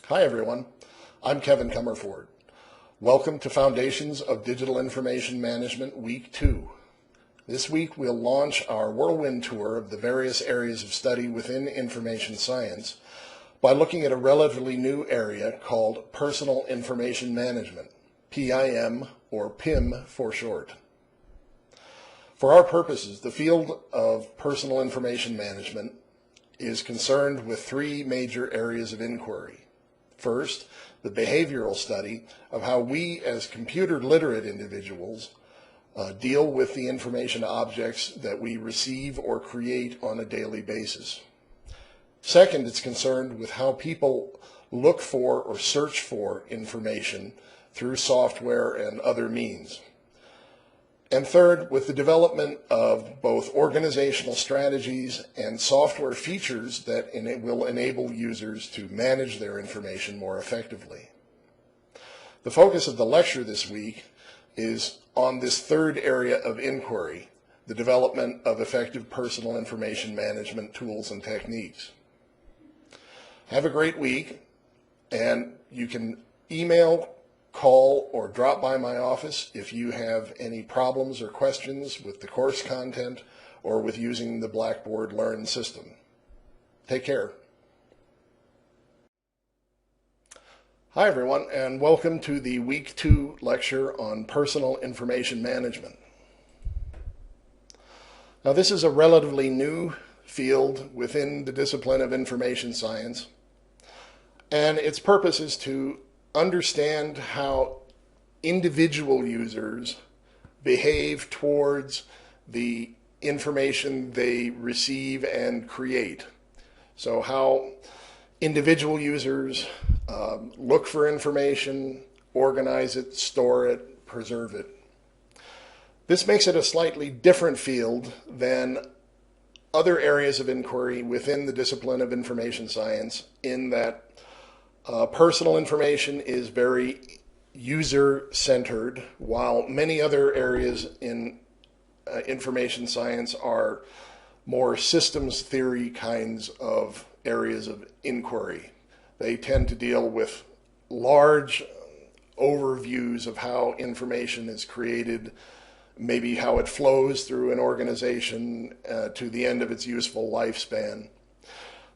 Hi everyone, I'm Kevin Comerford. Welcome to Foundations of Digital Information Management Week 2. This week we'll launch our whirlwind tour of the various areas of study within information science by looking at a relatively new area called Personal Information Management, PIM or PIM for short. For our purposes, the field of personal information management is concerned with three major areas of inquiry. First, the behavioral study of how we as computer literate individuals deal with the information objects that we receive or create on a daily basis. Second, it's concerned with how people look for or search for information through software and other means. And third, with the development of both organizational strategies and software features that will enable users to manage their information more effectively. The focus of the lecture this week is on this third area of inquiry, the development of effective personal information management tools and techniques. Have a great week, and you can email, call, or drop by my office if you have any problems or questions with the course content or with using the Blackboard Learn system. Take care. Hi everyone, and welcome to the Week 2 lecture on Personal Information Management. Now, this is a relatively new field within the discipline of information science, and its purpose is to understand how individual users behave towards the information they receive and create. So how individual users look for information, organize it, store it, preserve it. This makes it a slightly different field than other areas of inquiry within the discipline of information science, in that personal information is very user-centered, while many other areas in information science are more systems theory kinds of areas of inquiry. They tend to deal with large overviews of how information is created, maybe how it flows through an organization to the end of its useful lifespan.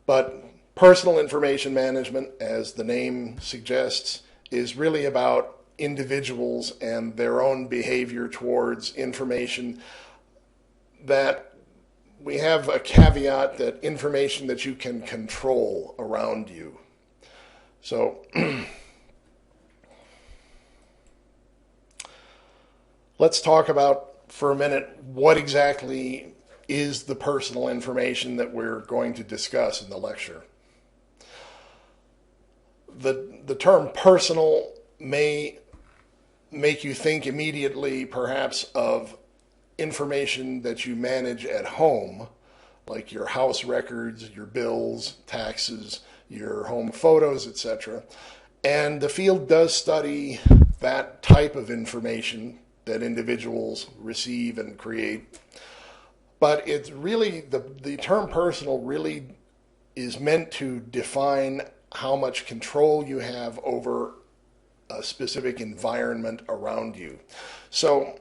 But personal information management, as the name suggests, is really about individuals and their own behavior towards information. That we have a caveat that information that you can control around you. So let's talk about for a minute what exactly is the personal information that we're going to discuss in the lecture. The term personal may make you think immediately perhaps of information that you manage at home, like your house records, your bills, taxes, your home photos, etc. And the field does study that type of information that individuals receive and create. But it's really, the term personal really is meant to define how much control you have over a specific environment around you. So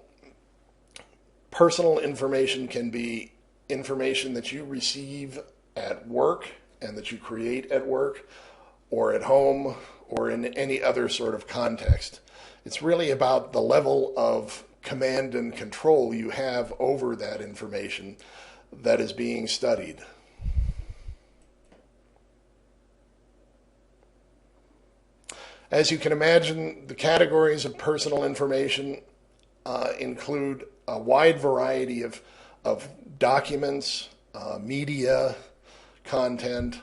personal information can be information that you receive at work and that you create at work or at home or in any other sort of context. It's really about the level of command and control you have over that information that is being studied. As you can imagine, the categories of personal information include a wide variety of documents, media, content,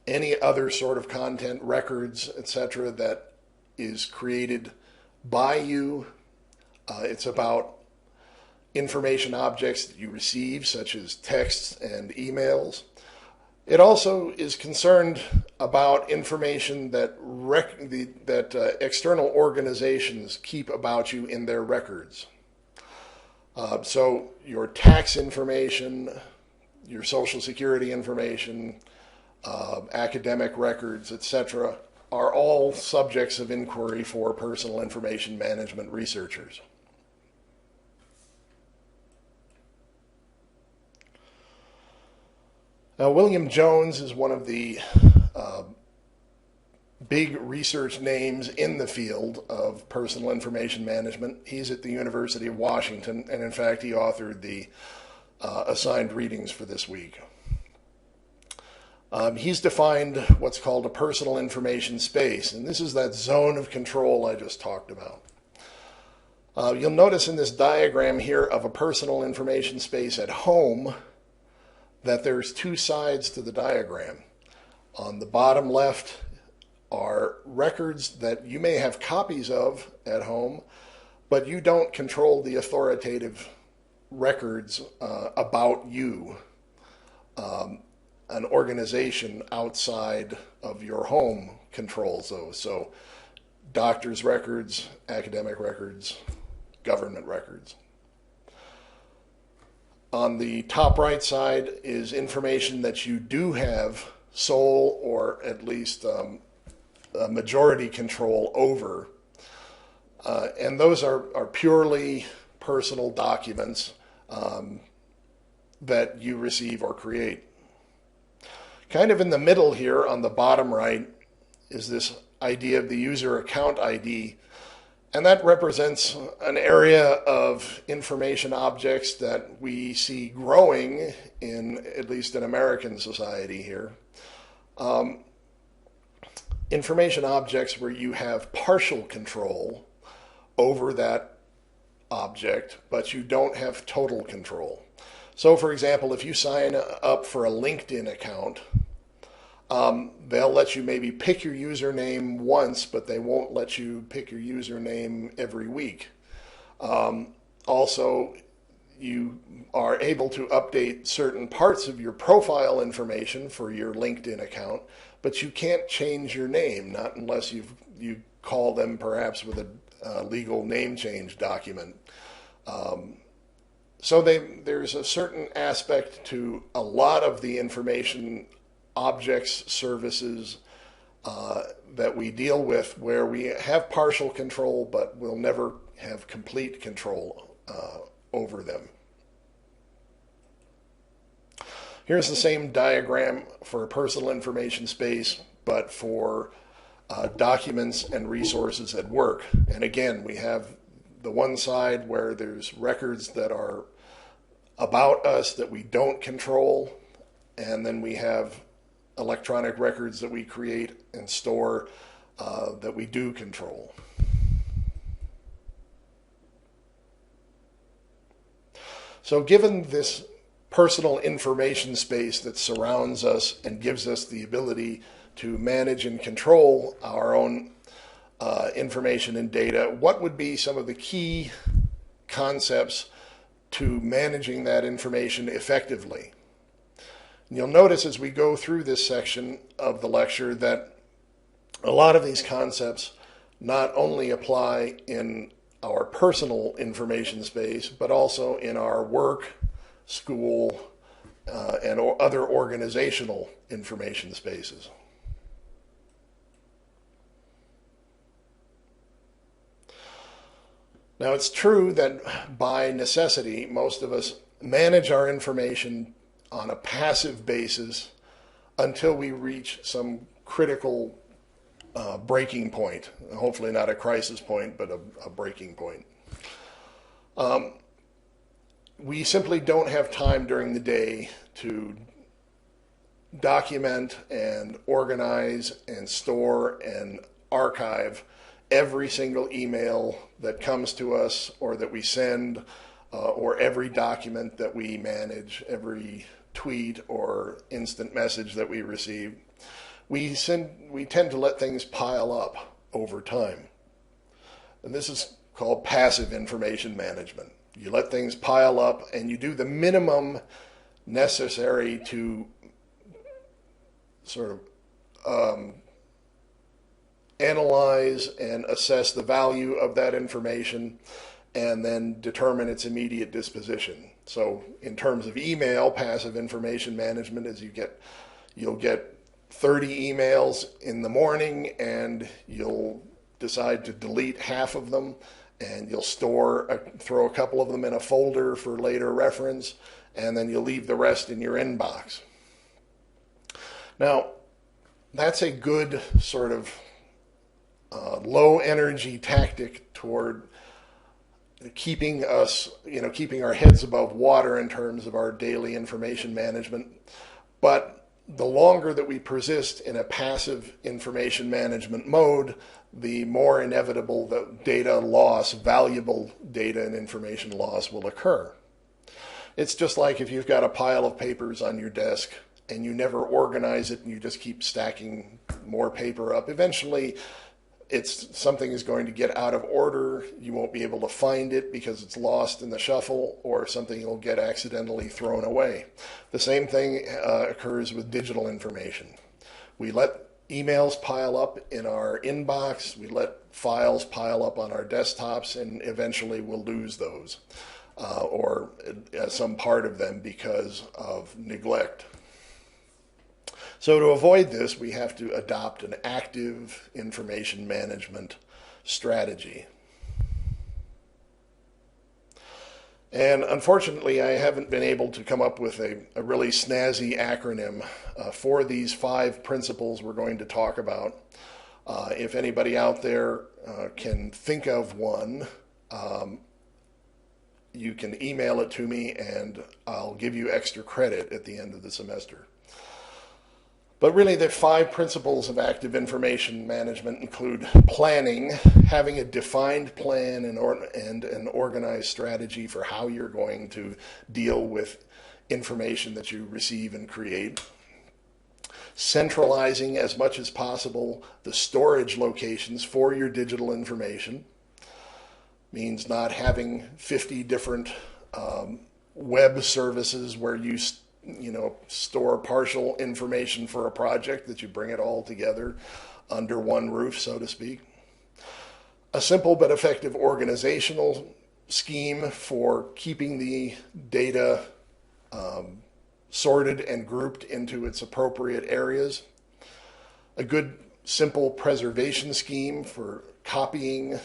any other sort of content, records, etc., that is created by you. It's about information objects that you receive, such as texts and emails. It also is concerned about information that external organizations keep about you in their records. So your tax information, your Social Security information, academic records, etc., are all subjects of inquiry for personal information management researchers. Now, William Jones is one of the big research names in the field of personal information management. He's at the University of Washington, and in fact, he authored the assigned readings for this week. He's defined what's called a personal information space, and this is that zone of control I just talked about. You'll notice in this diagram here of a personal information space at home that there's two sides to the diagram. On the bottom left are records that you may have copies of at home, but you don't control the authoritative records about you. An organization outside of your home controls those. So doctor's records, academic records, government records. On the top right side is information that you do have sole or at least a majority control over. And those are purely personal documents that you receive or create. Kind of in the middle here on the bottom right is this idea of the user account ID, and that represents an area of information objects that we see growing in, at least in American society here. Information objects where you have partial control over that object, but you don't have total control. So for example, if you sign up for a LinkedIn account, they'll let you maybe pick your username once, but they won't let you pick your username every week. Also, you are able to update certain parts of your profile information for your LinkedIn account, but you can't change your name, not unless you call them perhaps with a legal name change document. So there's a certain aspect to a lot of the information objects, services that we deal with where we have partial control, but we'll never have complete control over them. Here's the same diagram for a personal information space, but for documents and resources at work. And again, we have the one side where there's records that are about us that we don't control, and then we have electronic records that we create and store that we do control. So given this personal information space that surrounds us and gives us the ability to manage and control our own information and data, what would be some of the key concepts to managing that information effectively? And you'll notice as we go through this section of the lecture that a lot of these concepts not only apply in our personal information space, but also in our work, school, and other organizational information spaces. Now, it's true that by necessity, most of us manage our information on a passive basis until we reach some critical breaking point. Hopefully not a crisis point, but a breaking point. We simply don't have time during the day to document and organize and store and archive every single email that comes to us or that we send, or every document that we manage, every tweet or instant message that we receive. We tend to let things pile up over time. And this is called passive information management. You let things pile up and you do the minimum necessary to sort of analyze and assess the value of that information and then determine its immediate disposition. So in terms of email, passive information management is you'll get 30 emails in the morning, and you'll decide to delete half of them, and you'll throw a couple of them in a folder for later reference, and then you'll leave the rest in your inbox. Now, that's a good sort of low energy tactic toward keeping our heads above water in terms of our daily information management. But the longer that we persist in a passive information management mode, the more inevitable that data loss, valuable data and information loss, will occur. It's just like if you've got a pile of papers on your desk and you never organize it and you just keep stacking more paper up. Eventually, something is going to get out of order. You won't be able to find it because it's lost in the shuffle, or something will get accidentally thrown away. The same thing occurs with digital information. We let emails pile up in our inbox, we let files pile up on our desktops, and eventually we'll lose those, or some part of them because of neglect. So to avoid this, we have to adopt an active information management strategy. And unfortunately, I haven't been able to come up with a really snazzy acronym for these 5 principles we're going to talk about. If anybody out there can think of one, you can email it to me and I'll give you extra credit at the end of the semester. But really, the 5 principles of active information management include planning, having a defined plan and an organized strategy for how you're going to deal with information that you receive and create. Centralizing as much as possible the storage locations for your digital information. Means not having 50 different web services where you store partial information for a project, that you bring it all together under one roof, so to speak. A simple but effective organizational scheme for keeping the data sorted and grouped into its appropriate areas. A good simple preservation scheme for copying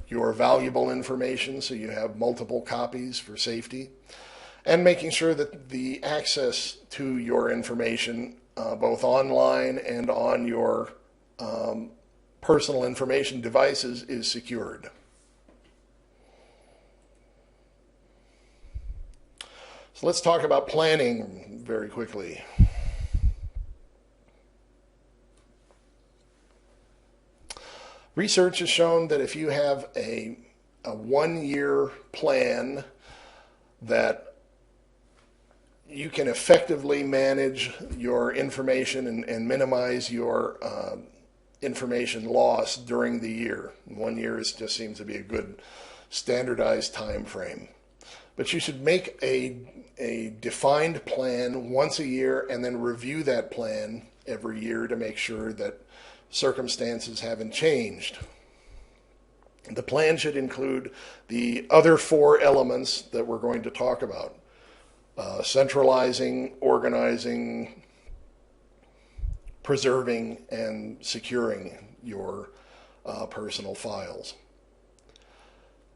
your valuable information so you have multiple copies for safety. And making sure that the access to your information, both online and on your personal information devices, is secured. So let's talk about planning very quickly. Research has shown that if you have a 1-year plan that you can effectively manage your information and minimize your information loss during the year. 1 year just seems to be a good standardized time frame. But you should make a defined plan once a year and then review that plan every year to make sure that circumstances haven't changed. The plan should include the other 4 elements that we're going to talk about. Centralizing, organizing, preserving, and securing your personal files.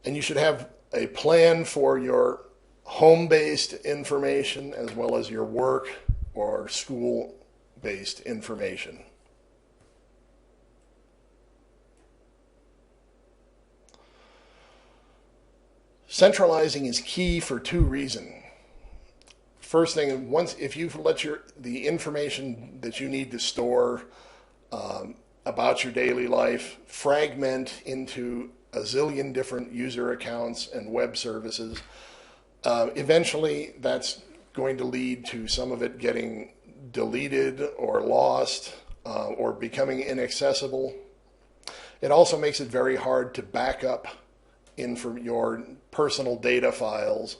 And you should have a plan for your home-based information as well as your work or school-based information. Centralizing is key for 2 reasons. First thing, if you let the information that you need to store about your daily life fragment into a zillion different user accounts and web services, eventually that's going to lead to some of it getting deleted or lost or becoming inaccessible. It also makes it very hard to back up your personal data files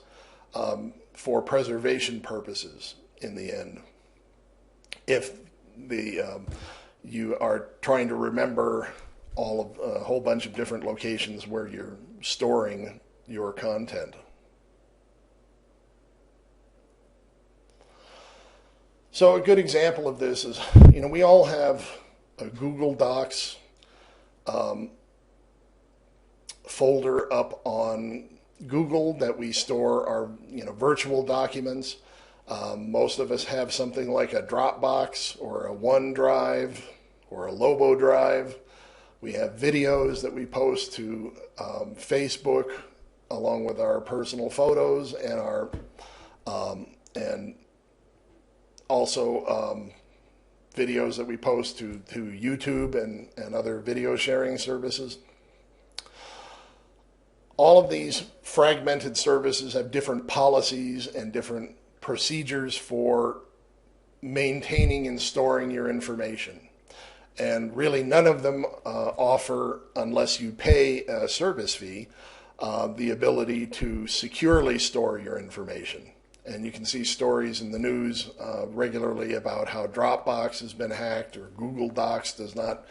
for preservation purposes in the end. If you are trying to remember a whole bunch of different locations where you're storing your content. So a good example of this is, we all have a Google Docs folder up on Google that we store our virtual documents. Most of us have something like a Dropbox or a OneDrive or a Lobo Drive. We have videos that we post to Facebook along with our personal photos and our and also videos that we post to YouTube and other video sharing services. All of these fragmented services have different policies and different procedures for maintaining and storing your information. And really none of them offer, unless you pay a service fee, the ability to securely store your information. And you can see stories in the news regularly about how Dropbox has been hacked, or Google Docs does not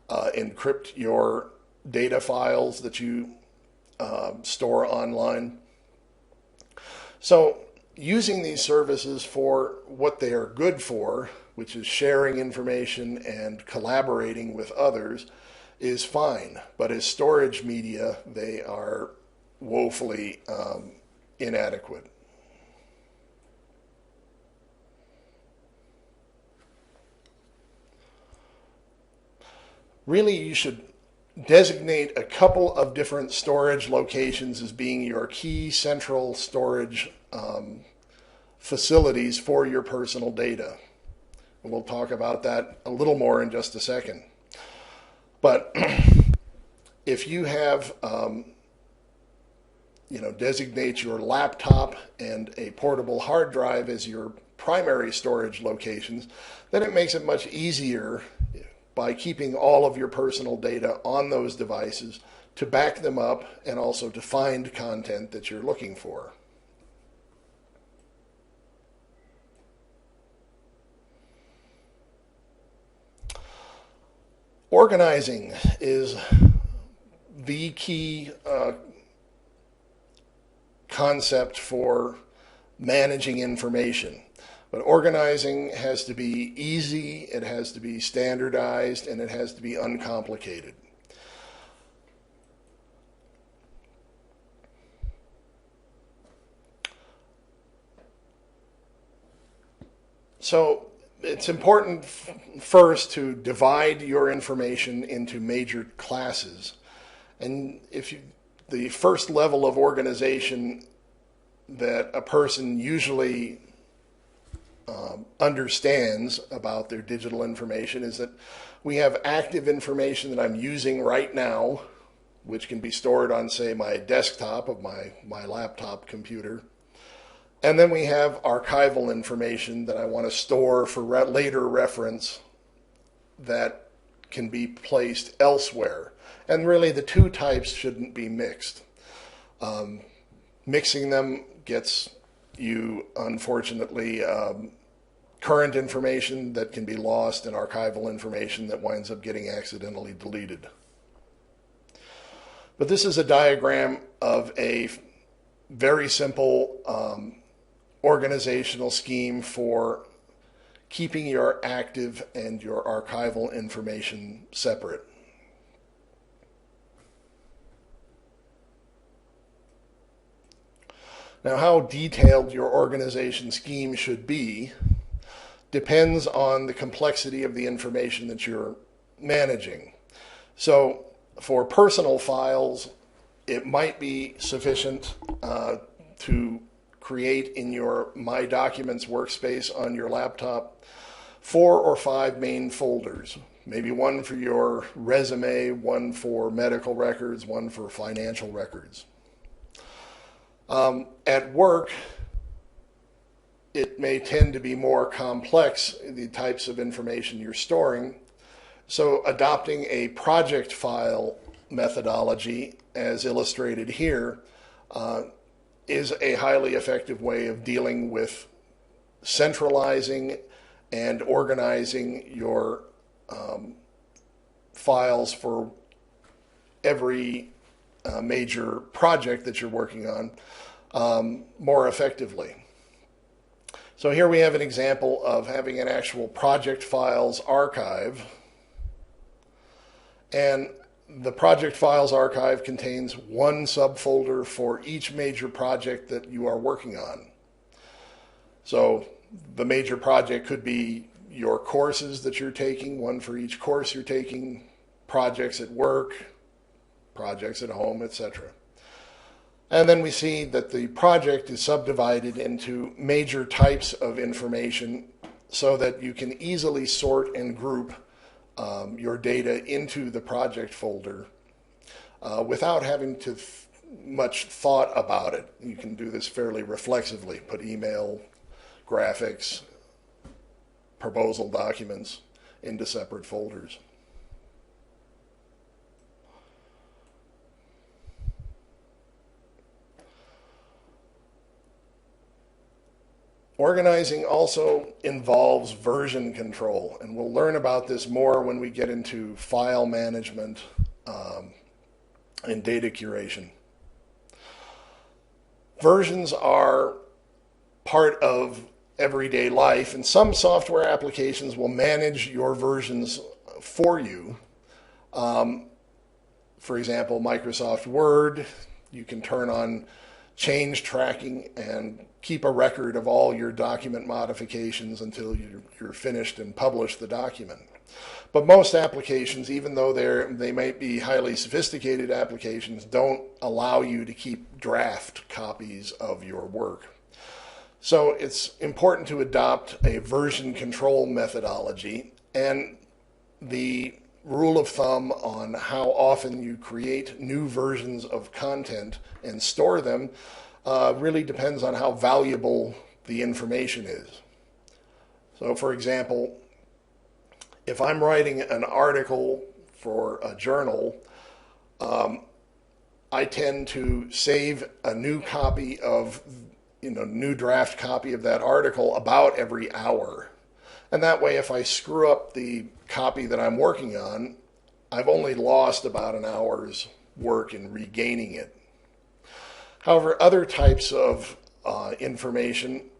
encrypt your data files that you store online. So using these services for what they are good for, which is sharing information and collaborating with others, is fine. But as storage media, they are woefully inadequate. Really, you should designate a couple of different storage locations as being your key central storage facilities for your personal data. And we'll talk about that a little more in just a second. But if you have, designate your laptop and a portable hard drive as your primary storage locations, then it makes it much easier by keeping all of your personal data on those devices to back them up and also to find content that you're looking for. Organizing is the key concept for managing information. But organizing has to be easy, it has to be standardized, and it has to be uncomplicated. So it's important first to divide your information into major classes. And the first level of organization that a person usually understands about their digital information is that we have active information that I'm using right now, which can be stored on, say, my desktop of my laptop computer. And then we have archival information that I want to store for later reference that can be placed elsewhere. And really the two types shouldn't be mixed. Mixing them gets you, unfortunately, current information that can be lost and archival information that winds up getting accidentally deleted. But this is a diagram of a very simple organizational scheme for keeping your active and your archival information separate. Now, how detailed your organization scheme should be depends on the complexity of the information that you're managing. So for personal files, it might be sufficient to create in your My Documents workspace on your laptop 4 or 5 main folders. Maybe one for your resume, one for medical records, one for financial records. At work, it may tend to be more complex, the types of information you're storing. So adopting a project file methodology, as illustrated here, is a highly effective way of dealing with centralizing and organizing your files for every major project that you're working on more effectively. So here we have an example of having an actual project files archive. And the project files archive contains one subfolder for each major project that you are working on. So the major project could be your courses that you're taking, one for each course you're taking, projects at work, projects at home, etc. And then we see that the project is subdivided into major types of information so that you can easily sort and group your data into the project folder without having to much thought about it. You can do this fairly reflexively, put email, graphics, proposal documents into separate folders. Organizing also involves version control, and we'll learn about this more when we get into file management and data curation. Versions are part of everyday life, and some software applications will manage your versions for you. For example, Microsoft Word, you can turn on change tracking and keep a record of all your document modifications until you're finished and publish the document. But most applications, even though they might be highly sophisticated applications, don't allow you to keep draft copies of your work. So it's important to adopt a version control methodology, and the rule of thumb on how often you create new versions of content and store them really depends on how valuable the information is. So for example, if I'm writing an article for a journal, I tend to save a new copy of, new draft copy of that article about every hour. And that way, if I screw up the copy that I'm working on, I've only lost about an hour's work in regaining it. However, other types of information,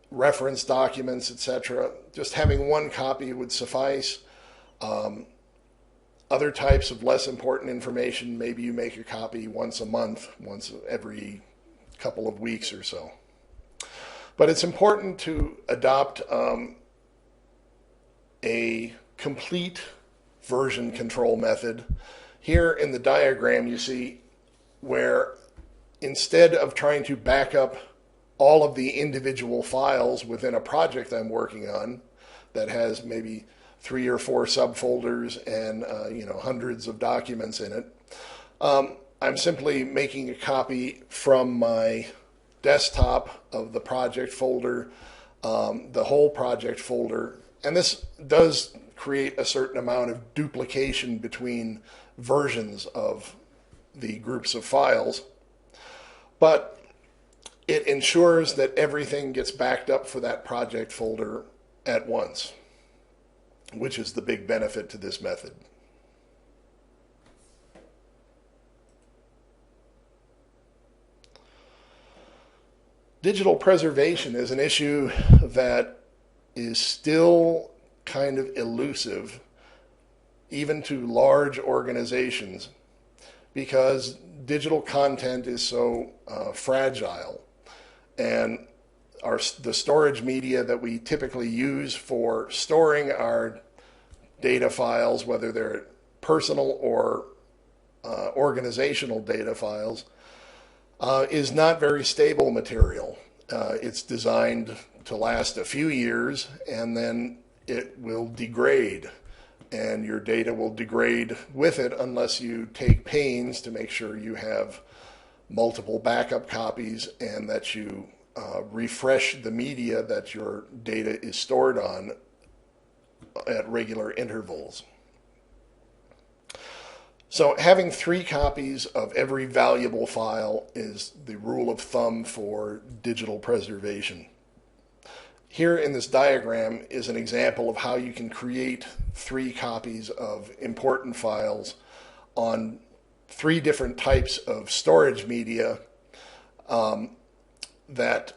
reference documents, etc., just having one copy would suffice. Other types of less important information, maybe you make a copy once a month, once every couple of weeks or so. But it's important to adopt a complete version control method. Here in the diagram you see where instead of trying to back up all of the individual files within a project I'm working on that has maybe 3 or 4 subfolders and hundreds of documents in it, I'm simply making a copy from my desktop of the project folder, the whole project folder, and this does create a certain amount of duplication between versions of the groups of files, but it ensures that everything gets backed up for that project folder at once, which is the big benefit to this method. Digital preservation is an issue that is still kind of elusive, even to large organizations, because digital content is so fragile, and the storage media that we typically use for storing our data files, whether they're personal or organizational data files, is not very stable material. It's designed to last a few years, and then it will degrade, and your data will degrade with it unless you take pains to make sure you have multiple backup copies and that you refresh the media that your data is stored on at regular intervals. So having 3 copies of every valuable file is the rule of thumb for digital preservation. Here in this diagram is an example of how you can create 3 copies of important files on 3 different types of storage media that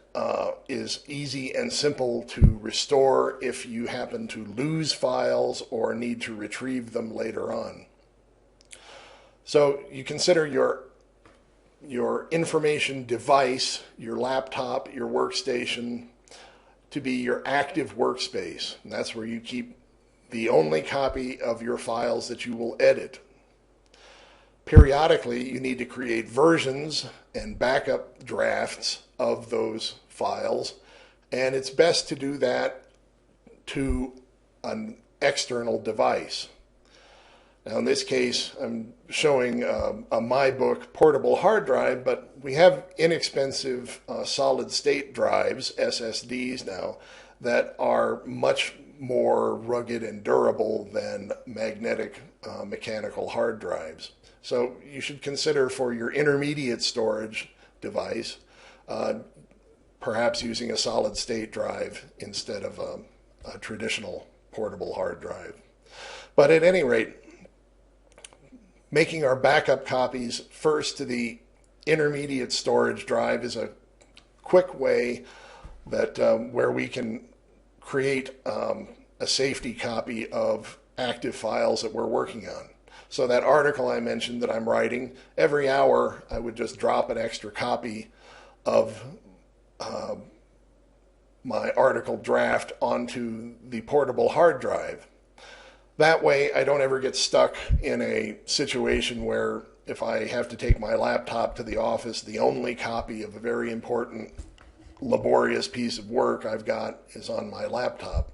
is easy and simple to restore if you happen to lose files or need to retrieve them later on. So you consider your information device, your laptop, your workstation, to be your active workspace. And that's where you keep the only copy of your files that you will edit. Periodically, you need to create versions and backup drafts of those files, and it's best to do that to an external device. Now, in this case, I'm showing a MyBook portable hard drive, but we have inexpensive solid-state drives, SSDs now, that are much more rugged and durable than magnetic mechanical hard drives. So you should consider for your intermediate storage device, perhaps using a solid-state drive instead of a traditional portable hard drive. But at any rate, making our backup copies first to the intermediate storage drive is a quick way that where we can create a safety copy of active files that we're working on. So that article I mentioned that I'm writing, every hour I would just drop an extra copy of my article draft onto the portable hard drive. That way I don't ever get stuck in a situation where if I have to take my laptop to the office, the only copy of a very important, laborious piece of work I've got is on my laptop.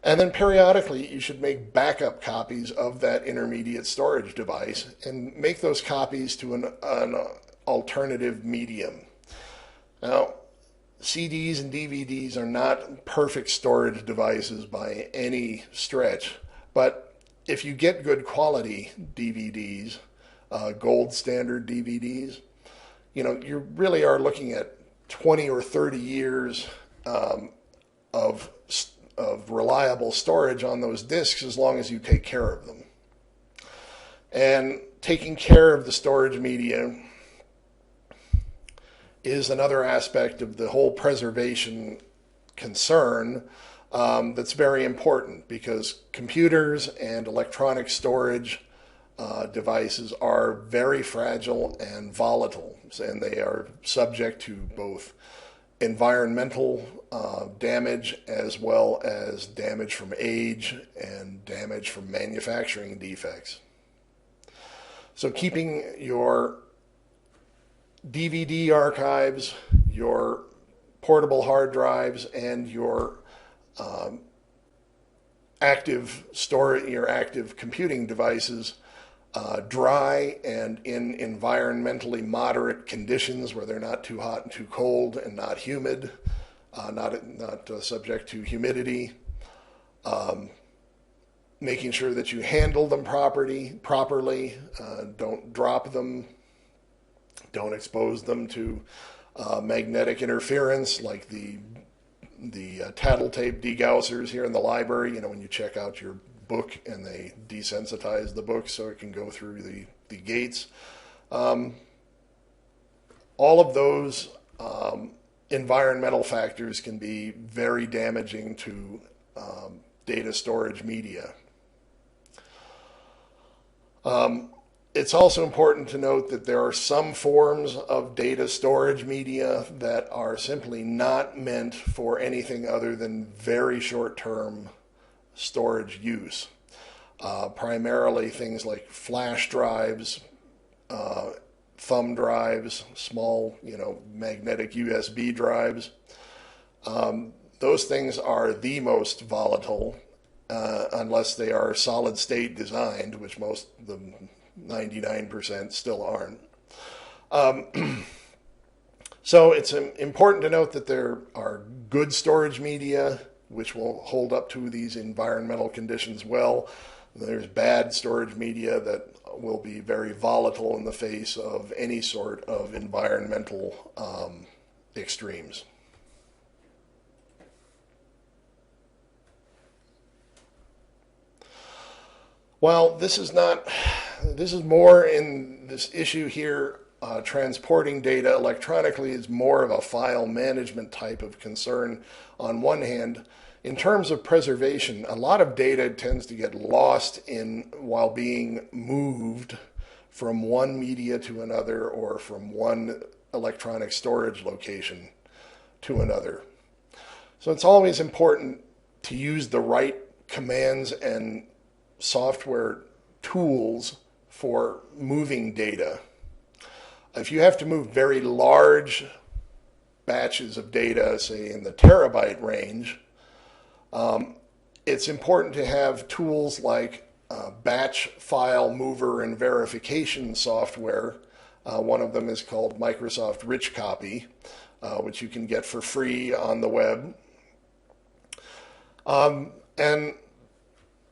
And then periodically you should make backup copies of that intermediate storage device and make those copies to an alternative medium. Now, CDs and DVDs are not perfect storage devices by any stretch, but if you get good quality DVDs, gold standard DVDs, you really are looking at 20 or 30 years of reliable storage on those disks as long as you take care of them. And taking care of the storage media is another aspect of the whole preservation concern that's very important, because computers and electronic storage devices are very fragile and volatile, and they are subject to both environmental damage as well as damage from age and damage from manufacturing defects. So keeping your DVD archives, your portable hard drives, and your active computing devices dry and in environmentally moderate conditions where they're not too hot and too cold and not humid, not subject to humidity. Making sure that you handle them properly, don't drop them, don't expose them to magnetic interference like the tattletale degaussers here in the library, when you check out your book and they desensitize the book so it can go through the gates. All of those environmental factors can be very damaging to data storage media. It's also important to note that there are some forms of data storage media that are simply not meant for anything other than very short-term storage use. Primarily things like flash drives, thumb drives, small, magnetic USB drives. Those things are the most volatile unless they are solid state designed, which most of them 99% still aren't. So it's important to note that there are good storage media which will hold up to these environmental conditions well. There's bad storage media that will be very volatile in the face of any sort of environmental extremes. Well, this is more in this issue here transporting data electronically is more of a file management type of concern on one hand. In terms of preservation, a lot of data tends to get lost while being moved from one media to another or from one electronic storage location to another. So it's always important to use the right commands and software tools for moving data. If you have to move very large batches of data, say in the terabyte range, it's important to have tools like batch file mover and verification software. One of them is called Microsoft Rich Copy, which you can get for free on the web. And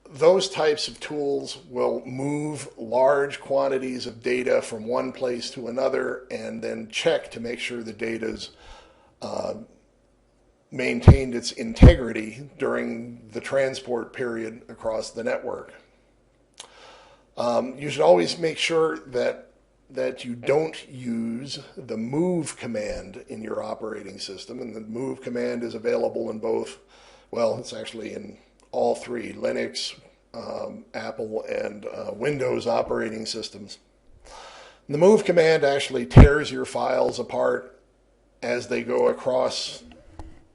those types of tools will move large quantities of data from one place to another and then check to make sure the data's maintained its integrity during the transport period across the network. You should always make sure that you don't use the move command in your operating system, and the move command is available in both, well, it's actually in all three, Linux, Apple, and Windows operating systems. And the move command actually tears your files apart as they go across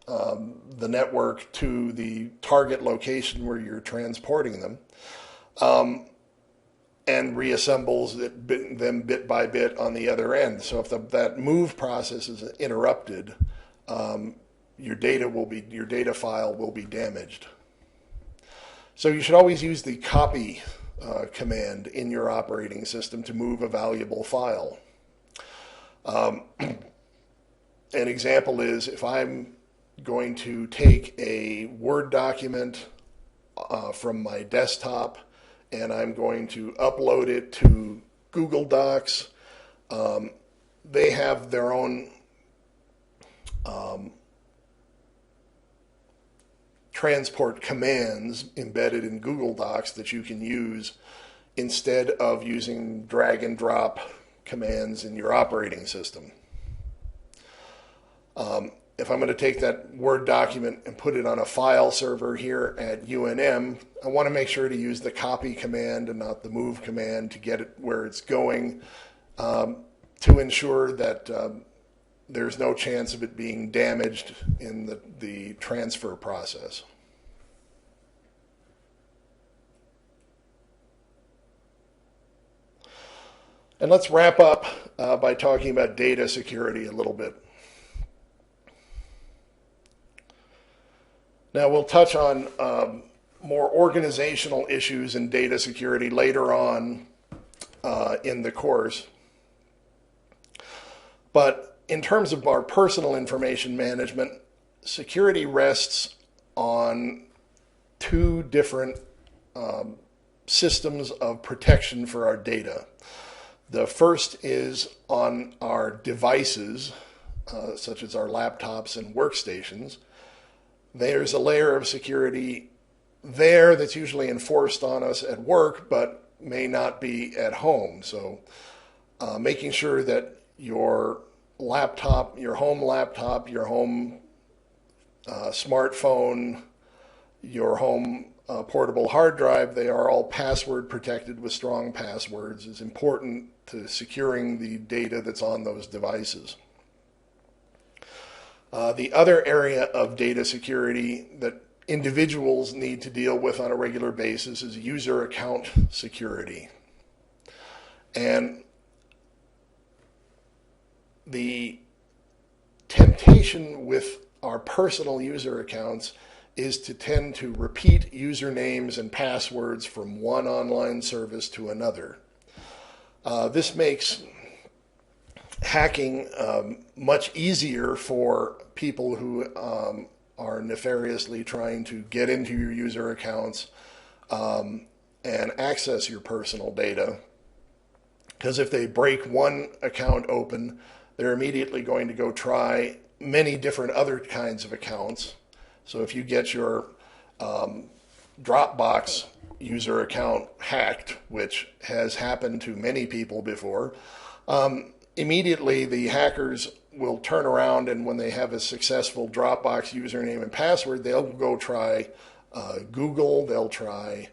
the network to the target location where you're transporting them, and reassembles them bit by bit on the other end. So if that move process is interrupted, your data file will be damaged. So you should always use the copy command in your operating system to move a valuable file. An example is if I'm going to take a Word document from my desktop and I'm going to upload it to Google Docs, they have their own transport commands embedded in Google Docs that you can use instead of using drag and drop commands in your operating system. If I'm going to take that Word document and put it on a file server here at UNM, I want to make sure to use the copy command and not the move command to get it where it's going, to ensure that there's no chance of it being damaged in the transfer process. And let's wrap up by talking about data security a little bit. Now we'll touch on more organizational issues in data security later on in the course. But in terms of our personal information management, security rests on two different systems of protection for our data. The first is on our devices, such as our laptops and workstations. There's a layer of security there that's usually enforced on us at work, but may not be at home. So making sure that your laptop, your home smartphone, your home portable hard drive, they are all password protected with strong passwords is important to securing the data that's on those devices. The other area of data security that individuals need to deal with on a regular basis is user account security. And the temptation with our personal user accounts is to tend to repeat usernames and passwords from one online service to another. This makes hacking much easier for people who are nefariously trying to get into your user accounts and access your personal data. Because if they break one account open, they're immediately going to go try many different other kinds of accounts. So if you get your Dropbox user account hacked, which has happened to many people before, immediately the hackers will turn around, and when they have a successful Dropbox username and password, they'll go try Google, they'll try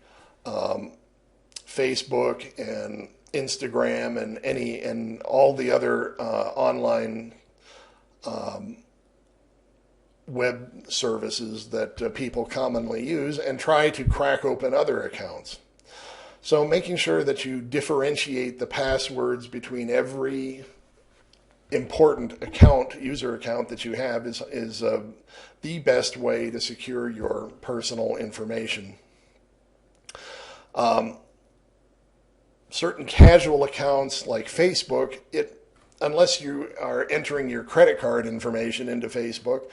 Facebook and Instagram and all the other online web services that people commonly use, and try to crack open other accounts. So making sure that you differentiate the passwords between every important user account that you have is the best way to secure your personal information. Certain casual accounts like Facebook, unless you are entering your credit card information into Facebook,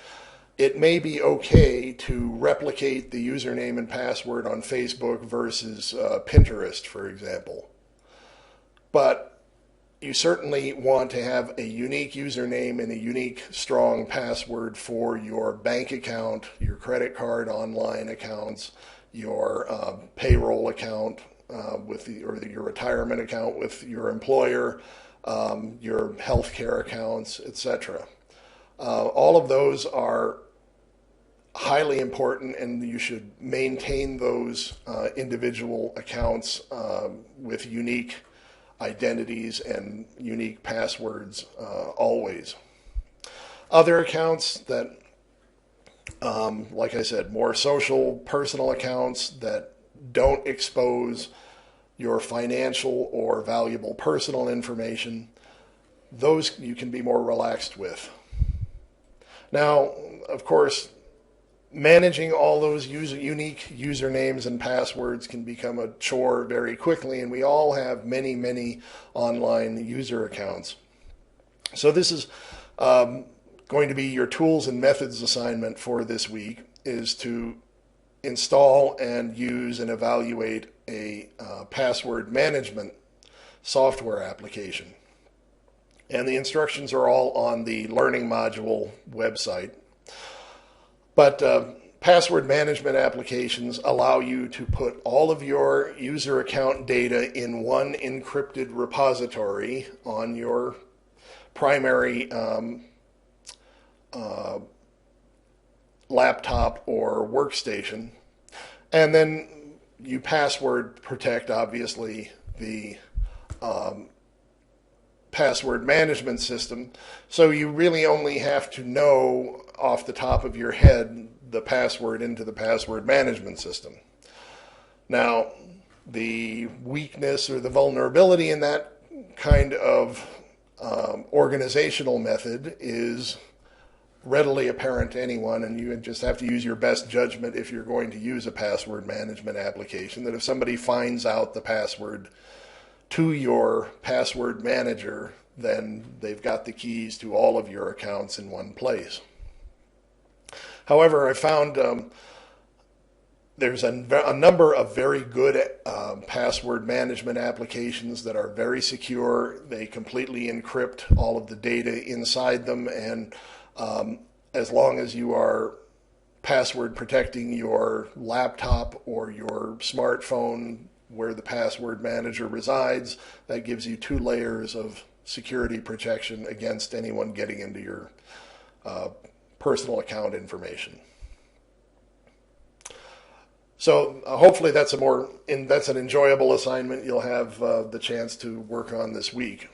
it may be okay to replicate the username and password on Facebook versus Pinterest, for example. But you certainly want to have a unique username and a unique, strong password for your bank account, your credit card online accounts, your payroll account or your retirement account with your employer, your healthcare accounts, etc. All of those are highly important, and you should maintain those individual accounts with unique identities and unique passwords always. Other accounts that, like I said, more social, personal accounts that don't expose your financial or valuable personal information, those you can be more relaxed with. Now, of course, managing all those unique usernames and passwords can become a chore very quickly, and we all have many, many online user accounts. So this is going to be your tools and methods assignment for this week, is to install and use and evaluate a password management software application. And the instructions are all on the Learning Module website. But password management applications allow you to put all of your user account data in one encrypted repository on your primary laptop or workstation. And then you password protect, obviously, the password management system. So you really only have to know off the top of your head the password into the password management system. Now, the weakness or the vulnerability in that kind of organizational method is readily apparent to anyone, and you just have to use your best judgment if you're going to use a password management application, that if somebody finds out the password to your password manager, then they've got the keys to all of your accounts in one place. However, I found there's a number of very good password management applications that are very secure. They completely encrypt all of the data inside them, and as long as you are password protecting your laptop or your smartphone where the password manager resides, that gives you 2 layers of security protection against anyone getting into your personal account information. So hopefully that's an enjoyable assignment you'll have the chance to work on this week.